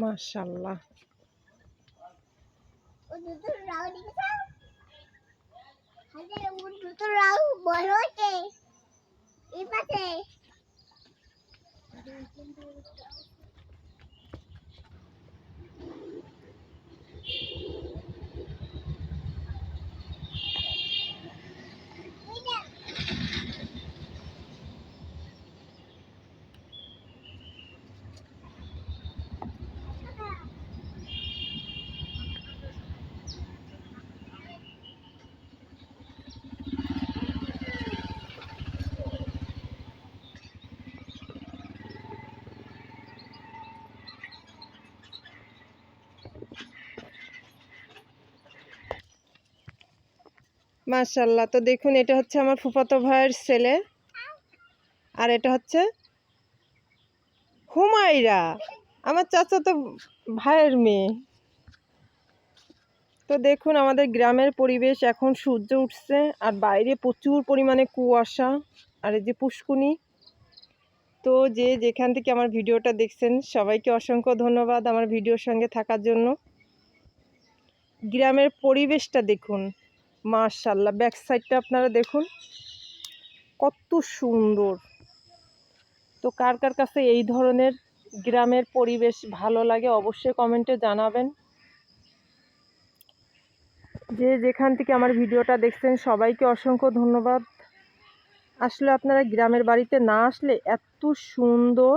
মাশাআল্লাহ মাশাআল্লাহ। তো দেখুন, এটা হচ্ছে আমার ফুফাতো ভাইয়ের ছেলে, আর এটা হচ্ছে হুমায়রা, আমার চাচাতো ভাইয়ের মেয়ে। তো দেখুন আমাদের গ্রামের পরিবেশ, এখন সূর্য উঠছে আর বাইরে প্রচুর পরিমাণে কুয়াশা, আর এই যে পুষ্কুনি। তো যে যেখান থেকে আমার ভিডিওটা দেখছেন সবাইকে অসংখ্য ধন্যবাদ আমার ভিডিওর সঙ্গে থাকার জন্য। গ্রামের পরিবেশটা দেখুন, মাশাআল্লাহ। ব্যাক সাইডটা আপনারা দেখুন কত সুন্দর। তো কার কার কাছে এই ধরনের গ্রামের পরিবেশ ভালো লাগে অবশ্যই কমেন্টে জানাবেন। যে যেখান থেকে আমার ভিডিওটা দেখছেন সবাইকে অসংখ্য ধন্যবাদ। আসলে আপনারা গ্রামের বাড়িতে না আসলে এত সুন্দর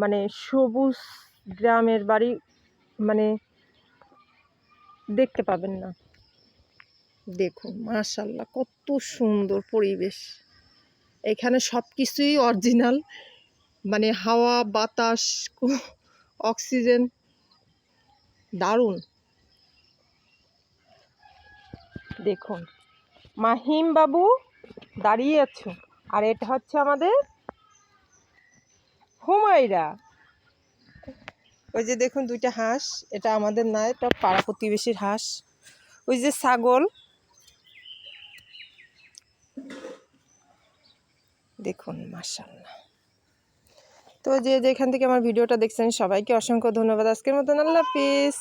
মানে সবুজ গ্রামের বাড়ি মানে দেখতে পাবেন না। দেখুন মাশাআল্লাহ কত সুন্দর পরিবেশ। এখানে সব কিছুই অরিজিনাল, মানে হাওয়া বাতাস অক্সিজেন দারুণ। দেখুন মাহিম বাবু দাঁড়িয়ে আছো, আর এটা হচ্ছে আমাদের হুমায়রা। ওই যে দেখুন দুইটা হাঁস, এটা আমাদের না, এটা পাড়া প্রতিবেশীর হাঁস। ওই যে ছাগল, দেখুন মাশাআল্লাহ। তো যে যেখান থেকে আমার ভিডিওটা দেখছেন সবাইকে অসংখ্য ধন্যবাদ। আজকের মতন আল্লাহ হাফেজ।